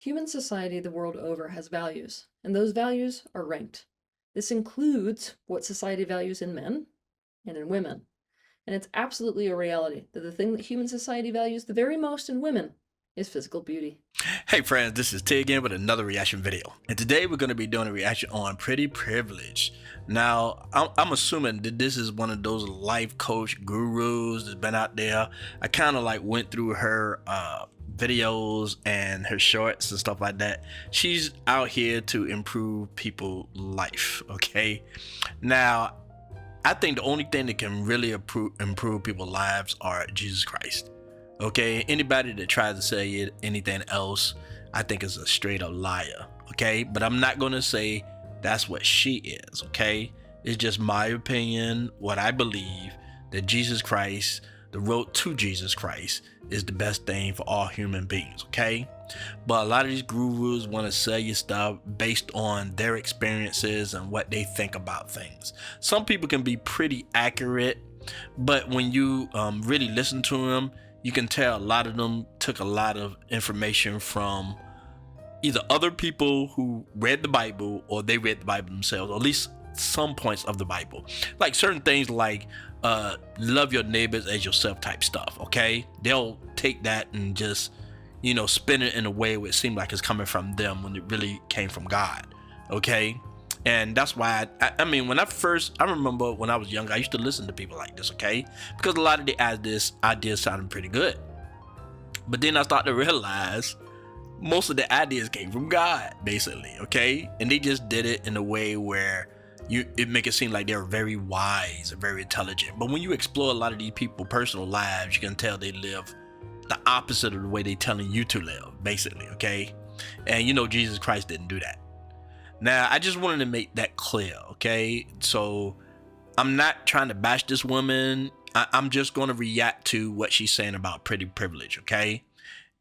Human society the world over has values, and those values are ranked. This includes what society values in men and in women. And it's absolutely a reality that the thing that human society values the very most in women is physical beauty. Hey friends, this is T again with another reaction video. And today we're going to be doing a reaction on Pretty Privilege. Now, I'm assuming that this is one of those life coach gurus that's been out there. I kind of like went through her videos and her shorts and stuff like that. She's out here to improve people's life, okay? Now, I think the only thing that can really improve people's lives are Jesus Christ. Okay, anybody that tries to say anything else, I think is a straight up liar. Okay, but I'm not gonna say that's what she is. Okay, it's just my opinion, what I believe, that Jesus Christ, the road to Jesus Christ, is the best thing for all human beings. Okay, but a lot of these gurus want to sell you stuff based on their experiences and what they think about things. Some people can be pretty accurate, but when you really listen to them, you can tell a lot of them took a lot of information from either other people who read the Bible, or they read the Bible themselves, or at least some points of the Bible. Like certain things like love your neighbors as yourself type stuff, okay? They'll take that and just, spin it in a way where it seems like it's coming from them when it really came from God, okay? And that's why I mean, I remember when I was younger, I used to listen to people like this, okay? Because a lot of the ideas sounded pretty good. But then I started to realize most of the ideas came from God, basically, okay? And they just did it in a way where it make it seem like they're very wise and very intelligent. But when you explore a lot of these people's personal lives, you can tell they live the opposite of the way they're telling you to live, basically, okay? And Jesus Christ didn't do that. Now, I just wanted to make that clear, okay? So, I'm not trying to bash this woman. I'm just going to react to what she's saying about pretty privilege, okay?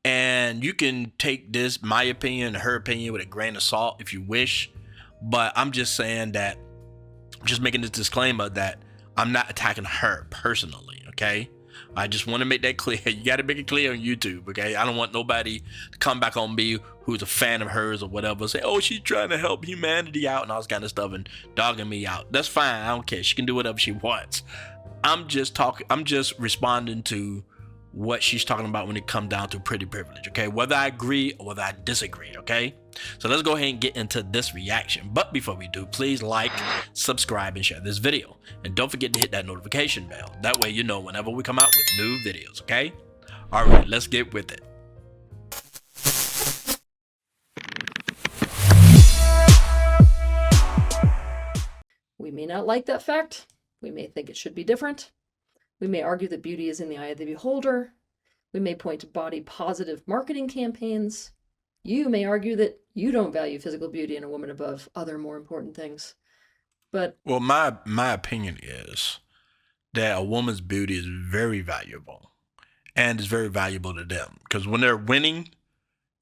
And you can take this, my opinion, her opinion, with a grain of salt if you wish. But I'm just saying that, just making this disclaimer that I'm not attacking her personally, okay? I just want to make that clear. You got to make it clear on YouTube, okay? I don't want nobody to come back on me who's a fan of hers or whatever, say, oh, she's trying to help humanity out and all this kind of stuff and dogging me out. That's fine. I don't care. She can do whatever she wants. I'm just responding to what she's talking about when it comes down to pretty privilege, okay? Whether I agree or whether I disagree, okay? So let's go ahead and get into this reaction. But before we do, please like, subscribe, and share this video. And don't forget to hit that notification bell. That way you know whenever we come out with new videos, okay? All right, let's get with it. We may not like that fact. We may think it should be different. We may argue that beauty is in the eye of the beholder. We may point to body positive marketing campaigns. You may argue that you don't value physical beauty in a woman above other more important things. But well, my opinion is that a woman's beauty is very valuable, and it's very valuable to them because when they're winning,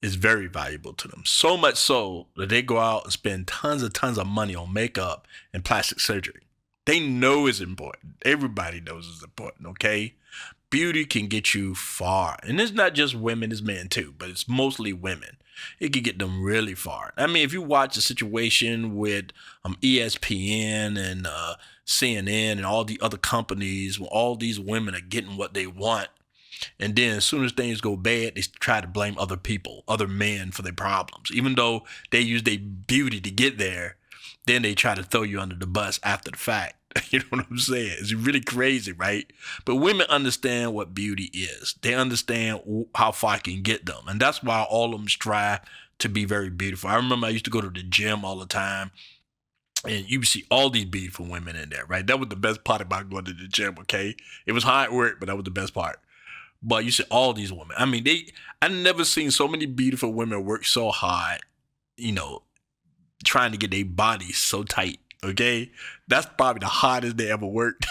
it's very valuable to them. So much so that they go out and spend tons of money on makeup and plastic surgery. They know it's important. Everybody knows it's important, okay? Beauty can get you far. And it's not just women, it's men too, but it's mostly women. It can get them really far. I mean, if you watch a situation with ESPN and CNN and all the other companies, where all these women are getting what they want, and then as soon as things go bad, they try to blame other people, other men for their problems. Even though they use their beauty to get there, then they try to throw you under the bus after the fact. You know what I'm saying? It's really crazy, right? But women understand what beauty is. They understand how far I can get them. And that's why all of them strive to be very beautiful. I remember I used to go to the gym all the time, and you see all these beautiful women in there, right? That was the best part about going to the gym, okay? It was hard work, but that was the best part. But you see all these women. I mean, I never seen so many beautiful women work so hard, trying to get their bodies so tight. Okay, that's probably the hardest they ever worked.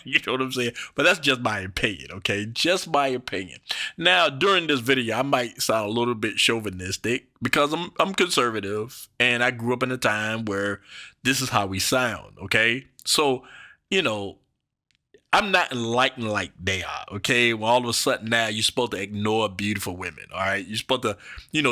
You know what I'm saying? But that's just my opinion, okay? Just my opinion. Now, during this video, I might sound a little bit chauvinistic because I'm conservative and I grew up in a time where this is how we sound, okay? So, I'm not enlightened like they are, okay? Well, all of a sudden now you're supposed to ignore beautiful women, all right? You're supposed to,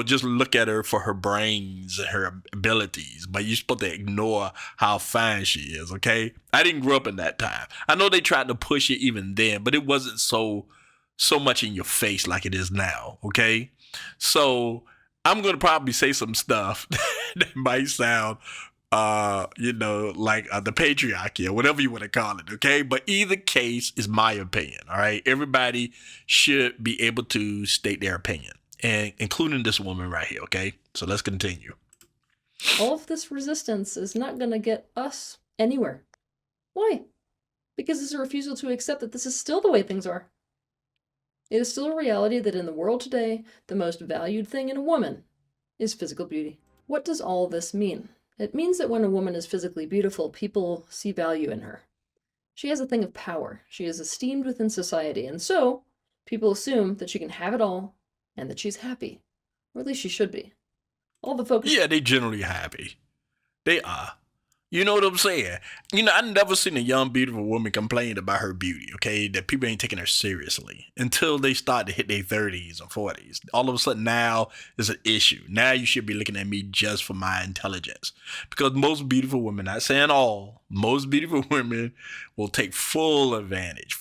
just look at her for her brains and her abilities, but you're supposed to ignore how fine she is, okay? I didn't grow up in that time. I know they tried to push it even then, but it wasn't so much in your face like it is now, okay? So I'm gonna probably say some stuff that might sound like the patriarchy or whatever you want to call it, okay? But either case is my opinion, all right? Everybody should be able to state their opinion, and including this woman right here, okay? So let's continue. All of this resistance is not going to get us anywhere. Why? Because it's a refusal to accept that this is still the way things are. It is still a reality that in the world today, the most valued thing in a woman is physical beauty. What does all this mean? It means that when a woman is physically beautiful, people see value in her. She has a thing of power. She is esteemed within society, and so people assume that she can have it all and that she's happy. Or at least she should be. All the focus... Yeah, they generally happy. They are. You know what I'm saying? I never seen a young, beautiful woman complain about her beauty, okay? That people ain't taking her seriously until they start to hit their 30s or 40s. All of a sudden now is an issue. Now you should be looking at me just for my intelligence. Because most beautiful women, not saying all, most beautiful women will take full advantage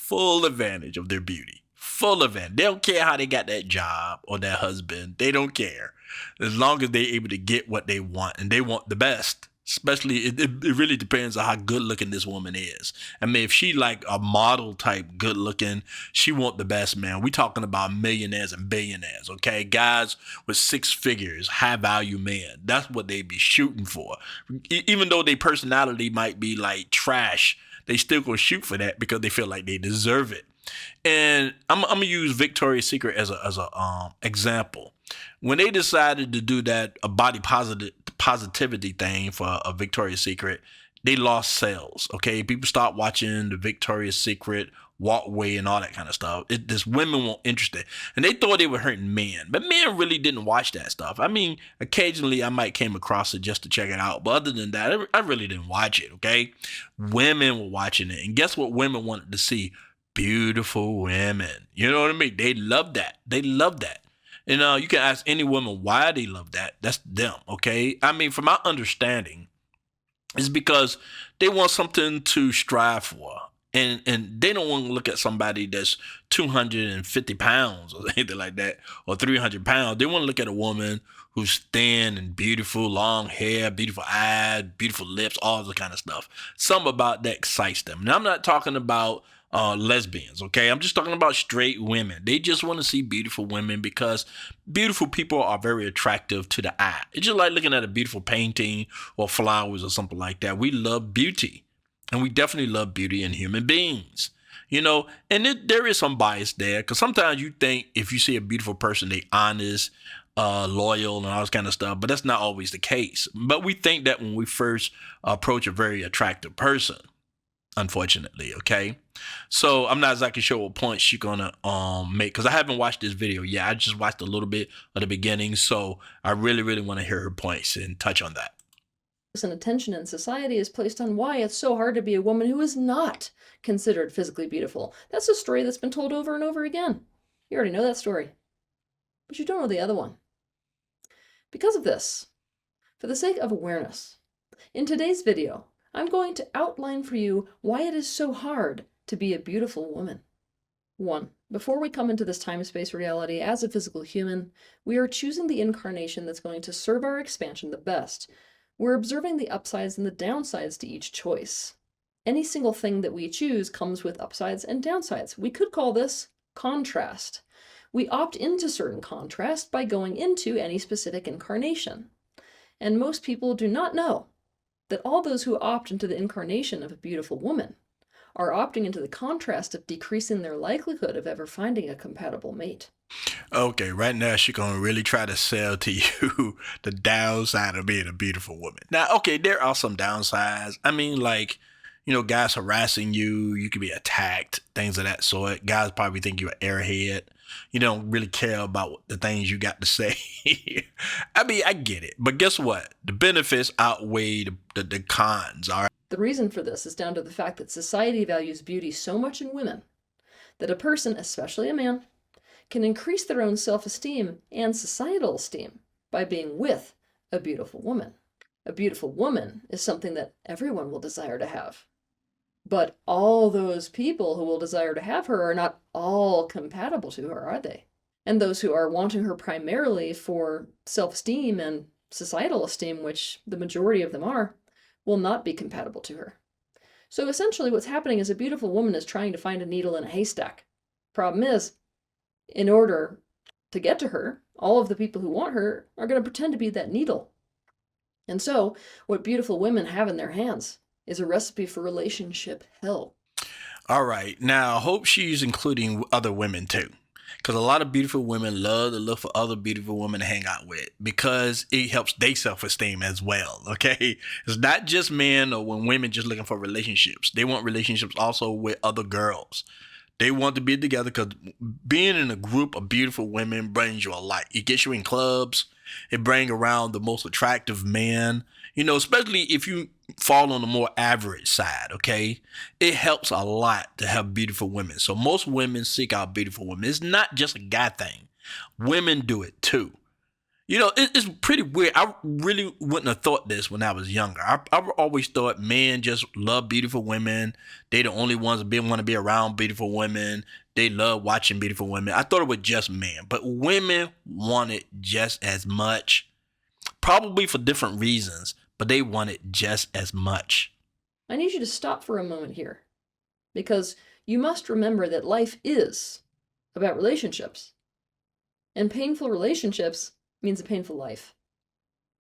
of their beauty. Full advantage. They don't care how they got that job or that husband. They don't care. As long as they're able to get what they want, and they want the best. Especially, it really depends on how good looking this woman is. I mean, if she like a model type good looking, she want the best, man. We talking about millionaires and billionaires, okay? Guys with six figures, high value men. That's what they be shooting for. Even though their personality might be like trash, they still gonna shoot for that because they feel like they deserve it. And I'm gonna use Victoria's Secret as a example. When they decided to do that a body positivity thing for a Victoria's Secret, they lost sales. Okay, people start watching the Victoria's Secret walkway and all that kind of stuff. This women weren't interested, and they thought they were hurting men, but men really didn't watch that stuff. I mean, occasionally I might came across it just to check it out, but other than that, I really didn't watch it. Okay, women were watching it, and guess what? Women wanted to see beautiful women. You know what I mean? They love that. They love that. And you can ask any woman why they love that. That's them, okay? I mean, from my understanding, it's because they want something to strive for. And they don't want to look at somebody that's 250 pounds or anything like that, or 300 pounds. They want to look at a woman who's thin and beautiful, long hair, beautiful eyes, beautiful lips, all the kind of stuff. Something about that excites them. Now, I'm not talking about lesbians, okay? I'm just talking about straight women. They just want to see beautiful women because beautiful people are very attractive to the eye. It's just like looking at a beautiful painting or flowers or something like that. We love beauty, and we definitely love beauty in human beings. And there is some bias there because sometimes you think if you see a beautiful person, they honest, loyal, and all this kind of stuff, but that's not always the case. But we think that when we first approach a very attractive person, unfortunately, okay? So I'm not exactly sure what point she's gonna make because I haven't watched this video yet. I just watched a little bit of the beginning, so I really, really want to hear her points and touch on that. And attention in society is placed on why it's so hard to be a woman who is not considered physically beautiful. That's a story that's been told over and over again. You already know that story, but you don't know the other one. Because of this, for the sake of awareness, in today's video, I'm going to outline for you why it is so hard to be a beautiful woman. 1. Before we come into this time-space reality as a physical human, we are choosing the incarnation that's going to serve our expansion the best. We're observing the upsides and the downsides to each choice. Any single thing that we choose comes with upsides and downsides. We could call this contrast. We opt into certain contrast by going into any specific incarnation. And most people do not know that all those who opt into the incarnation of a beautiful woman are opting into the contrast of decreasing their likelihood of ever finding a compatible mate. Okay, right now she's gonna really try to sell to you the downside of being a beautiful woman. Now, okay, there are some downsides. I mean, like, guys harassing you, you could be attacked, things of that sort. Guys probably think you're an airhead. You don't really care about the things you got to say. I mean, I get it. But guess what? The benefits outweigh the cons, all right? The reason for this is down to the fact that society values beauty so much in women that a person, especially a man, can increase their own self-esteem and societal esteem by being with a beautiful woman. A beautiful woman is something that everyone will desire to have. But all those people who will desire to have her are not all compatible to her, are they? And those who are wanting her primarily for self-esteem and societal esteem, which the majority of them are, will not be compatible to her. So essentially what's happening is a beautiful woman is trying to find a needle in a haystack. Problem is, in order to get to her, all of the people who want her are going to pretend to be that needle. And so what beautiful women have in their hands is a recipe for relationship hell. All right. Now, I hope she's including other women too. Because a lot of beautiful women love to look for other beautiful women to hang out with because it helps their self-esteem as well. Okay. It's not just men or when women just looking for relationships. They want relationships also with other girls. They want to be together because being in a group of beautiful women brings you a lot. It gets you in clubs. It brings around the most attractive men, you know, especially if you fall on the more average side, okay? It helps a lot to have beautiful women. So most women seek out beautiful women. It's not just a guy thing. Women do it too. You know, it's pretty weird. I really wouldn't have thought this when I was younger. I always thought men just love beautiful women. They the only ones that want to be around beautiful women. They love watching beautiful women. I thought it was just men, but women want it just as much. Probably for different reasons, but they want it just as much. I need you to stop for a moment here, because you must remember that life is about relationships, and painful relationships means a painful life.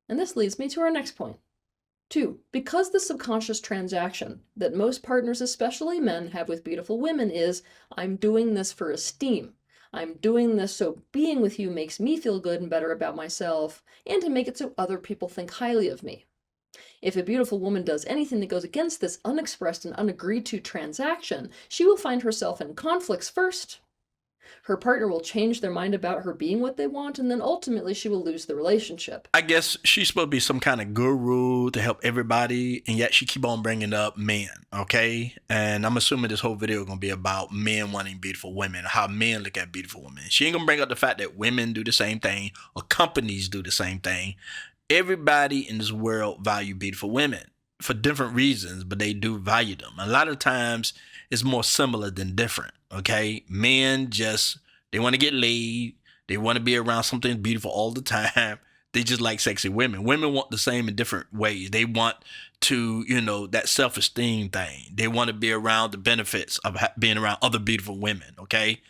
And this leads me to our next point. 2, because the subconscious transaction that most partners, especially men, have with beautiful women is, I'm doing this for esteem. I'm doing this so being with you makes me feel good and better about myself, and to make it so other people think highly of me. If a beautiful woman does anything that goes against this unexpressed and unagreed to transaction, she will find herself in conflicts first. Her partner will change their mind about her being what they want, and then ultimately she will lose the relationship. I guess she's supposed to be some kind of guru to help everybody, and yet she keep on bringing up men, okay? And I'm assuming this whole video is going to be about men wanting beautiful women, how men look at beautiful women. She ain't going to bring up the fact that women do the same thing or companies do the same thing. Everybody in this world value beautiful women for different reasons, but they do value them. A lot of times it's more similar than different, okay? Men just, they want to get laid. They want to be around something beautiful all the time. They just like sexy women. Women want the same in different ways. They want to, you know, that self-esteem thing. They want to be around the benefits of being around other beautiful women, okay?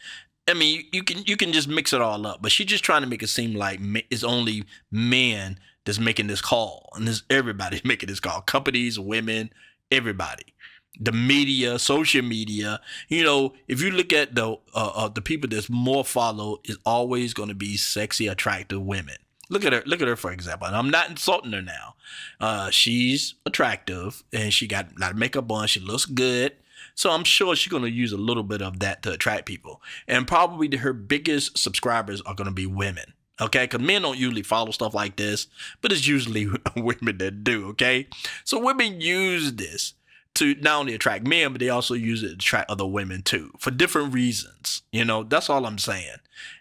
I mean, you can just mix it all up, but she's just trying to make it seem like it's only men that's making this call, and this everybody's making this call. Companies, women, everybody. The media, social media. You know, if you look at the people that's more followed, is always going to be sexy, attractive women. Look at her, for example. And I'm not insulting her now. She's attractive, and she got a lot of makeup on. She looks good. So I'm sure she's going to use a little bit of that to attract people. And probably her biggest subscribers are going to be women. Okay, because men don't usually follow stuff like this, but it's usually women that do, okay? So women use this to not only attract men, but they also use it to attract other women too, for different reasons. You know, that's all I'm saying.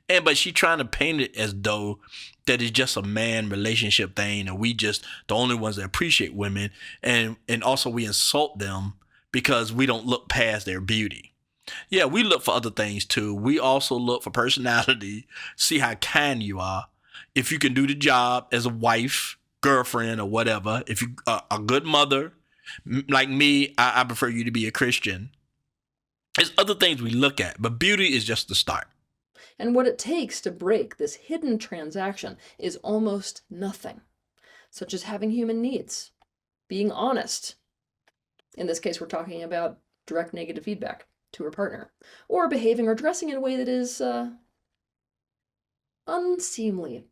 But she trying to paint it as though that it's just a man relationship thing, and we just the only ones that appreciate women, and also we insult them because we don't look past their beauty. Yeah, we look for other things too. We also look for personality, see how kind you are, if you can do the job as a wife, girlfriend, or whatever. If you are a good mother, like me, I prefer you to be a Christian. There's other things we look at, but beauty is just the start. And what it takes to break this hidden transaction is almost nothing, such as having human needs, being honest. In this case, we're talking about direct negative feedback to her partner, or behaving or dressing in a way that is unseemly.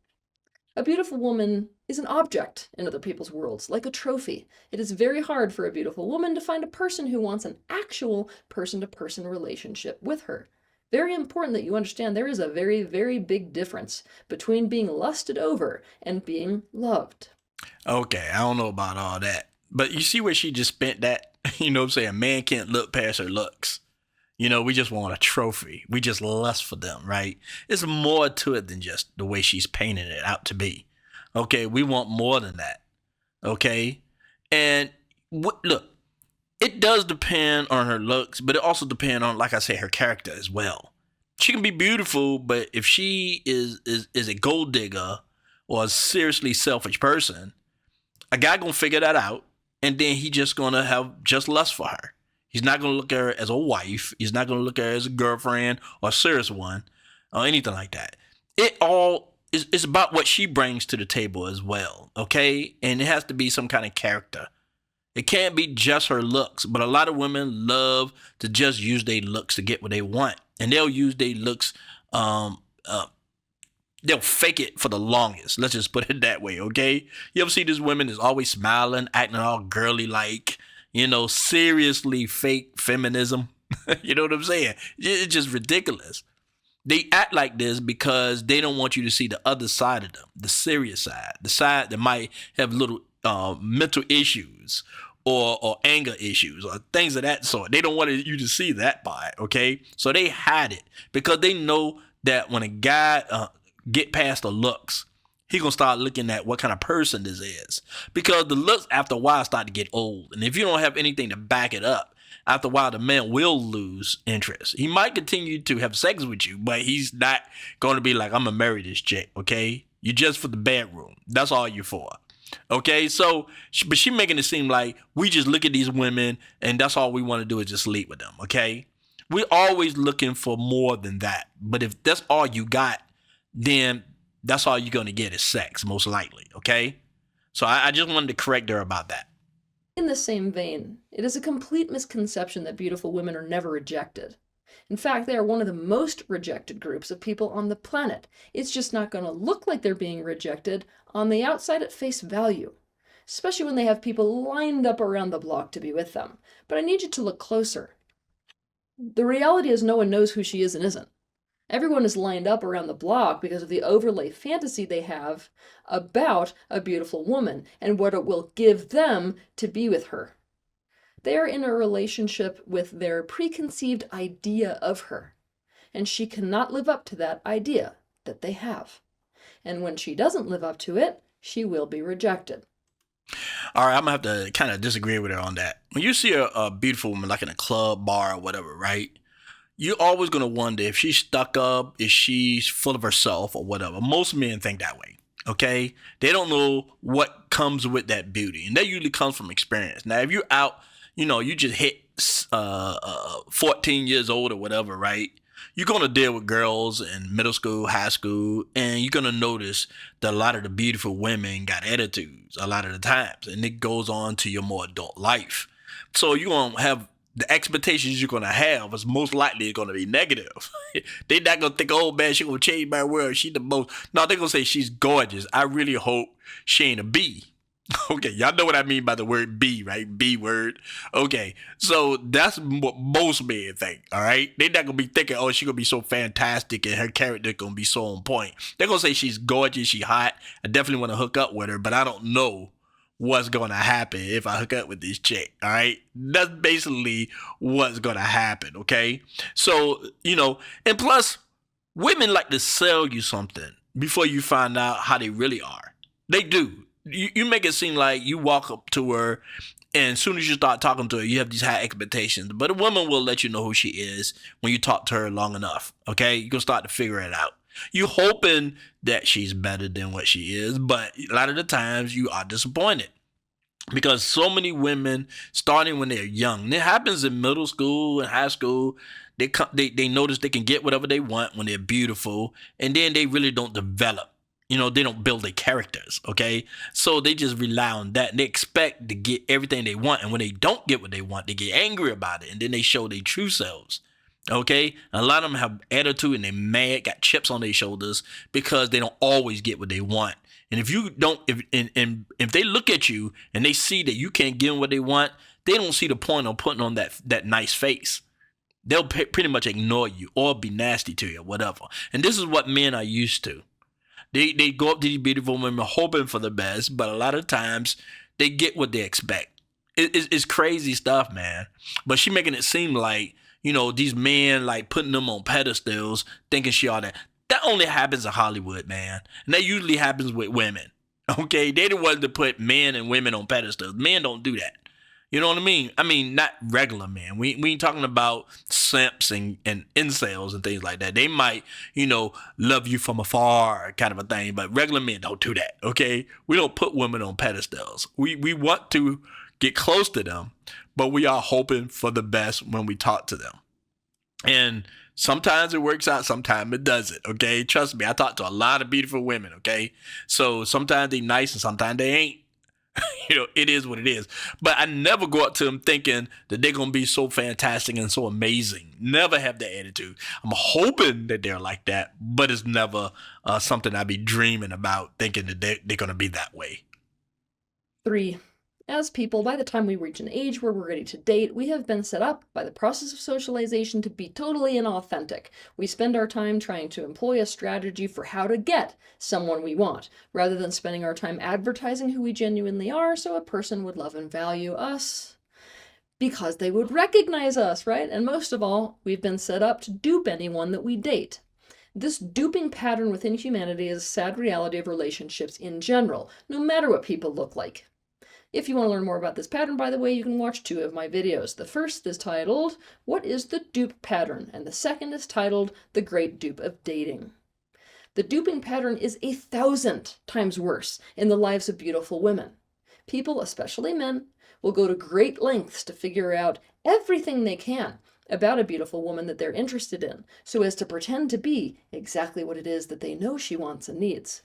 A beautiful woman is an object in other people's worlds, like a trophy. It is very hard for a beautiful woman to find a person who wants an actual person-to-person relationship with her. Very important that you understand there is a very, very big difference between being lusted over and being loved. Okay, I don't know about all that. But you see where she just spent that? You know what I'm saying? A man can't look past her looks. You know, we just want a trophy. We just lust for them, right? It's more to it than just the way she's painting it out to be. Okay, we want more than that. Okay, and look, it does depend on her looks, but it also depends on, like I say, her character as well. She can be beautiful, but if she is a gold digger or a seriously selfish person, a guy gonna figure that out, and then he just gonna have just lust for her. He's not gonna look at her as a wife. He's not gonna look at her as a girlfriend or a serious one or anything like that. It all is it's about what she brings to the table as well, okay? And it has to be some kind of character. It can't be just her looks, but a lot of women love to just use their looks to get what they want, and they'll use their looks. Um, uh, they'll fake it for the longest. Let's just put it that way, okay? You ever see this women is always smiling, acting all girly like, seriously fake feminism? You know what I'm saying? It's just ridiculous. They act like this because they don't want you to see the other side of them, the serious side, the side that might have little mental issues or anger issues or things of that sort. They don't want you to see that part, okay? So they hide it because they know that when a guy get past the looks, he gonna start looking at what kind of person this is, because the looks after a while start to get old, and if you don't have anything to back it up, after a while the man will lose interest. He might continue to have sex with you, but he's not going to be like, I'm gonna marry this chick, okay? You're just for the bedroom. That's all you're for. Okay, so but she making it seem like we just look at these women and that's all we want to do is just sleep with them. Okay, we're always looking for more than that. But if that's all you got, then that's all you're gonna get is sex, most likely. Okay, so I just wanted to correct her about that. In the same vein, it is a complete misconception that beautiful women are never rejected. In fact, they are one of the most rejected groups of people on the planet. It's just not going to look like they're being rejected on the outside at face value, especially when they have people lined up around the block to be with them. But I need you to look closer. The reality is no one knows who she is and isn't. Everyone is lined up around the block because of the overlay fantasy they have about a beautiful woman and what it will give them to be with her. They are in a relationship with their preconceived idea of her, and she cannot live up to that idea that they have. And when she doesn't live up to it, she will be rejected. All right, I'm gonna have to kind of disagree with her on that. When you see a beautiful woman like in a club, bar, or whatever, right? You're always gonna wonder if she's stuck up, if she's full of herself, or whatever. Most men think that way. Okay, they don't know what comes with that beauty, and that usually comes from experience. Now, if you're out, you just hit 14 years old or whatever, right? You're gonna deal with girls in middle school, high school, and you're gonna notice that a lot of the beautiful women got attitudes a lot of the times, and it goes on to your more adult life. So you're gonna have the expectations you're gonna have is most likely gonna be negative. They're not gonna think, oh man, she gonna change my world. She the most. No, they're gonna say she's gorgeous. I really hope she ain't a B. Okay, y'all know what I mean by the word B, right? B word. Okay, so that's what most men think, all right? They're not going to be thinking, oh, she's going to be so fantastic and her character going to be so on point. They're going to say she's gorgeous, she's hot. I definitely want to hook up with her, but I don't know what's going to happen if I hook up with this chick, all right? That's basically what's going to happen, okay? So, and plus, women like to sell you something before you find out how they really are. They do. You make it seem like you walk up to her and as soon as you start talking to her, you have these high expectations. But a woman will let you know who she is when you talk to her long enough, okay? You're going to start to figure it out. You're hoping that she's better than what she is, but a lot of the times you are disappointed. Because so many women, starting when they're young, and it happens in middle school and high school, they notice they can get whatever they want when they're beautiful, and then they really don't develop. They don't build their characters, okay? So they just rely on that, and they expect to get everything they want, and when they don't get what they want, they get angry about it, and then they show their true selves, okay? And a lot of them have attitude, and they're mad, got chips on their shoulders, because they don't always get what they want. And if you don't, if they look at you, and they see that you can't give them what they want, they don't see the point of putting on that nice face. They'll pretty much ignore you, or be nasty to you, or whatever. And this is what men are used to. They go up to these beautiful women hoping for the best, but a lot of times they get what they expect. It's crazy stuff, man. But she making it seem like, these men like putting them on pedestals, thinking she all that. That only happens in Hollywood, man. And that usually happens with women. Okay, they the ones to put men and women on pedestals. Men don't do that. You know what I mean? I mean, not regular men. We ain't talking about simps and incels and things like that. They might, love you from afar kind of a thing, but regular men don't do that, okay? We don't put women on pedestals. We want to get close to them, but we are hoping for the best when we talk to them. And sometimes it works out, sometimes it doesn't, okay? Trust me, I talk to a lot of beautiful women, okay? So sometimes they nice and sometimes they ain't. It is what it is. But I never go up to them thinking that they're going to be so fantastic and so amazing. Never have that attitude. I'm hoping that they're like that, but it's never something I be dreaming about, thinking that they're going to be that way. 3. As people, by the time we reach an age where we're ready to date, we have been set up by the process of socialization to be totally inauthentic. We spend our time trying to employ a strategy for how to get someone we want, rather than spending our time advertising who we genuinely are so a person would love and value us because they would recognize us, right? And most of all, we've been set up to dupe anyone that we date. This duping pattern within humanity is a sad reality of relationships in general, no matter what people look like. If you want to learn more about this pattern, by the way, you can watch 2 of my videos. The first is titled, What is the Dupe Pattern? And the second is titled, The Great Dupe of Dating. The duping pattern is 1,000 times worse in the lives of beautiful women. People, especially men, will go to great lengths to figure out everything they can about a beautiful woman that they're interested in, so as to pretend to be exactly what it is that they know she wants and needs,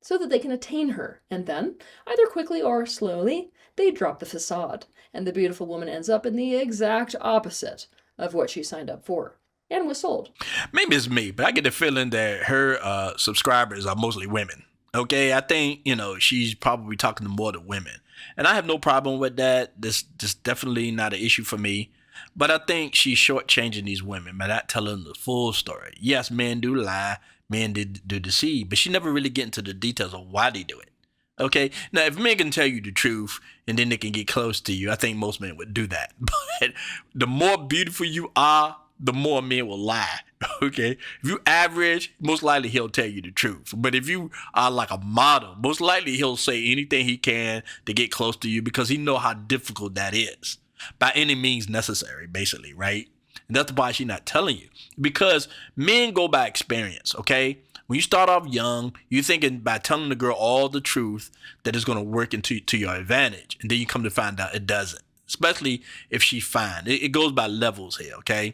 so that they can attain her, and then, either quickly or slowly, they drop the facade, and the beautiful woman ends up in the exact opposite of what she signed up for and was sold. Maybe it's me, but I get the feeling that her subscribers are mostly women. Okay, I think, she's probably talking to more to women. And I have no problem with that. This definitely not an issue for me. But I think she's shortchanging these women by not telling the full story. Yes, men do lie. Men do deceive, but she never really get into the details of why they do it. Okay, now if men can tell you the truth and then they can get close to you, I think most men would do that. But the more beautiful you are, the more men will lie. Okay, if you average, most likely he'll tell you the truth. But if you are like a model, most likely he'll say anything he can to get close to you because he know how difficult that is by any means necessary, basically, right? And that's why she's not telling you. Because men go by experience, okay? When you start off young, you're thinking by telling the girl all the truth that it's going to work to your advantage. And then you come to find out it doesn't. Especially if she's fine. It goes by levels here, okay?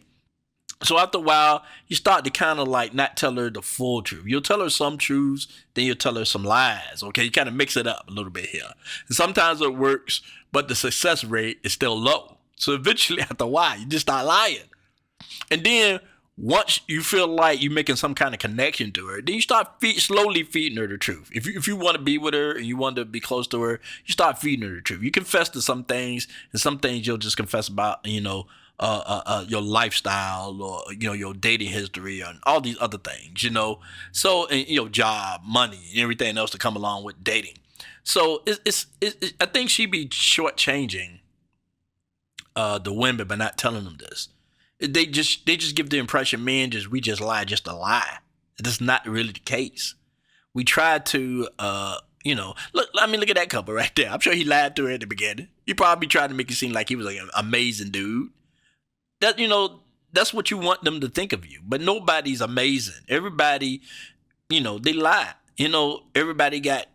So after a while, you start to kind of like not tell her the full truth. You'll tell her some truths, then you'll tell her some lies, okay? You kind of mix it up a little bit here. And sometimes it works, but the success rate is still low. So eventually, after a while, you just start lying. And then once you feel like you're making some kind of connection to her, then you start slowly feeding her the truth. If you want to be with her and you want to be close to her, you start feeding her the truth. You confess to some things, and some things you'll just confess about, your lifestyle or, your dating history and all these other things, So, and your job, money, and everything else to come along with dating. So I think she be shortchanging the women by not telling them this. They just give the impression we just lie just to lie. That's not really the case. We tried to look at that couple right there. I'm sure he lied to her at the beginning. He probably tried to make it seem like he was like an amazing dude. That that's what you want them to think of you. But nobody's amazing. Everybody, they lie. Everybody got,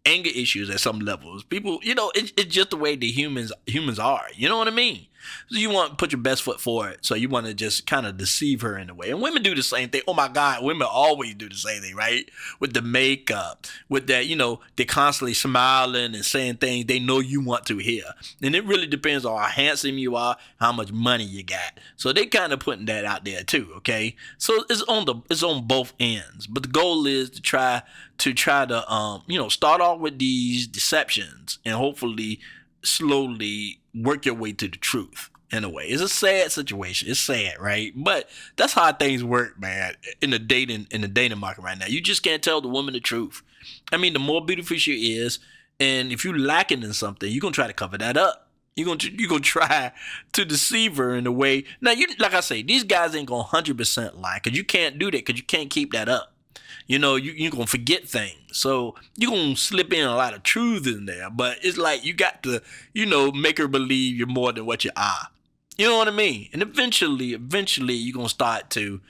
anger issues at some levels. People, it's just the way the humans are. You know what I mean? So you want to put your best foot forward. So you want to just kind of deceive her in a way. And women do the same thing. Oh my God, women always do the same thing, right? With the makeup, with that, they're constantly smiling and saying things they know you want to hear. And it really depends on how handsome you are, how much money you got. So they kind of putting that out there too, okay? So it's on both ends. But the goal is to try to start off with these deceptions and hopefully slowly work your way to the truth in a way. It's a sad situation. It's sad, right? But that's how things work, man, in the dating market right now. You just can't tell the woman the truth. I mean, the more beautiful she is, and if you're lacking in something, you're going to try to cover that up. You're gonna try to deceive her in a way. Now, like I say, these guys ain't gonna 100% lie, because you can't do that, because you can't keep that up. You're gonna forget things, so you're gonna slip in a lot of truth in there. But it's like you got to, make her believe you're more than what you are. You know what I mean? And eventually, you're gonna start to,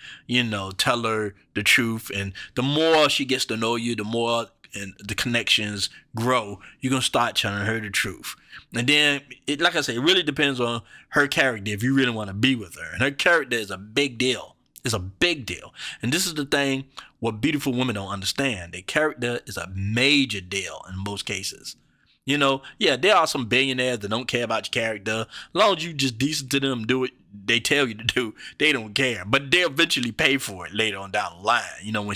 tell her the truth. And the more she gets to know you, the more and the connections grow, you're gonna start telling her the truth. And then, like I say, it really depends on her character if you really want to be with her. And her character is a big deal. It's a big deal. And this is the thing what beautiful women don't understand. Their character is a major deal in most cases. Yeah, there are some billionaires that don't care about your character. As long as you just decent to them, do what they tell you to do, they don't care. But they'll eventually pay for it later on down the line. When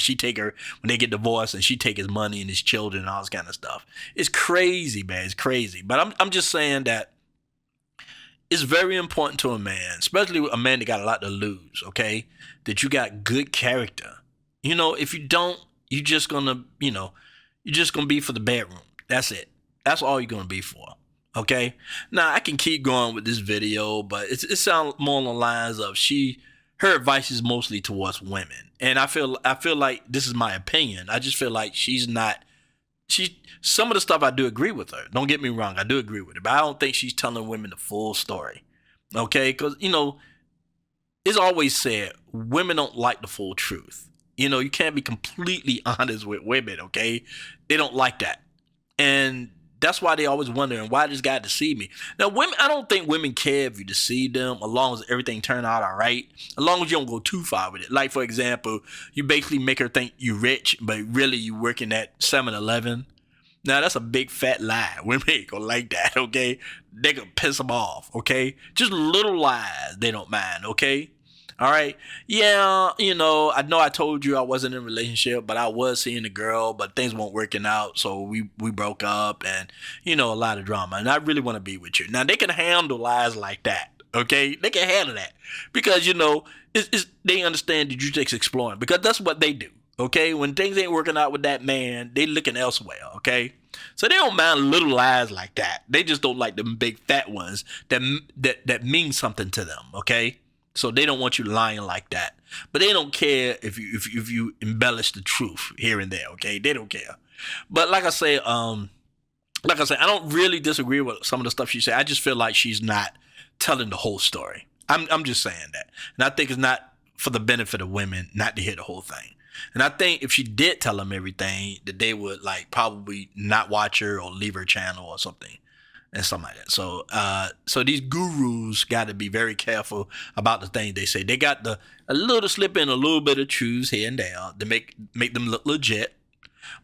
they get divorced and she take his money and his children and all this kind of stuff. It's crazy, man. It's crazy. But I'm just saying that it's very important to a man, especially a man that got a lot to lose, okay, that you got good character. If you don't, you're just gonna be for the bedroom. That's it. That's all you're going to be for. Okay. Now I can keep going with this video, but it sounds more along the lines of her advice is mostly towards women. And I feel like this is my opinion. I just feel like some of the stuff I do agree with her. Don't get me wrong. I do agree with her, but I don't think she's telling women the full story. Okay. Cause it's always said women don't like the full truth. You can't be completely honest with women. Okay. They don't like that. And that's why they always wondering, why this guy deceived me. Now, women, I don't think women care if you deceive them, as long as everything turned out all right, as long as you don't go too far with it. Like, for example, you basically make her think you're rich, but really you working at 7-Eleven. Now, that's a big fat lie. Women ain't gonna like that, okay? They gonna piss them off, okay? Just little lies they don't mind, okay? All right. Yeah, I know I told you I wasn't in a relationship, but I was seeing a girl, but things weren't working out. So we broke up and, a lot of drama. And I really want to be with you. Now, they can handle lies like that. Okay. They can handle that because, they understand that you're just exploring, because that's what they do. Okay. When things ain't working out with that man, they looking elsewhere. Okay. So they don't mind little lies like that. They just don't like them big fat ones that mean something to them. Okay. So they don't want you lying like that, but they don't care if you embellish the truth here and there. Okay, they don't care. But like I say, I don't really disagree with some of the stuff she said. I just feel like she's not telling the whole story. I'm just saying that, and I think it's not for the benefit of women not to hear the whole thing. And I think if she did tell them everything, that they would probably not watch her or leave her channel or something. And something like that. So these gurus got to be very careful about the things they say. They got a little slip in a little bit of truths here and there to make them look legit.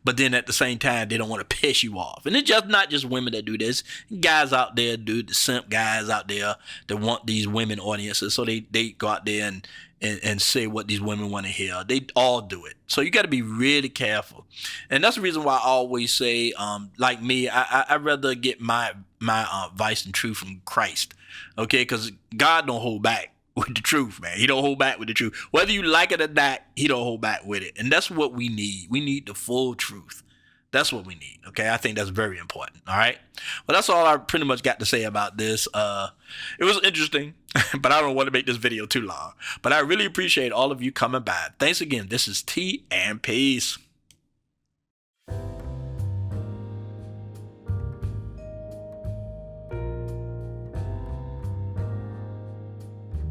But then at the same time, they don't want to piss you off. And it's just not just women that do this. Guys out there do, the simp guys out there that want these women audiences. So they go out there and say what these women want to hear. They all do it. So you got to be really careful. And that's the reason why I always say, like me, I'd rather get my advice and truth from Christ. Okay? Because God don't hold back with the truth, man. He don't hold back with the truth. Whether you like it or not, he don't hold back with it. And that's what we need. We need the full truth. That's what we need. Okay. I think that's very important. All right. Well, that's all I pretty much got to say about this. It was interesting, but I don't want to make this video too long. But I really appreciate all of you coming by. Thanks again. This is T and peace.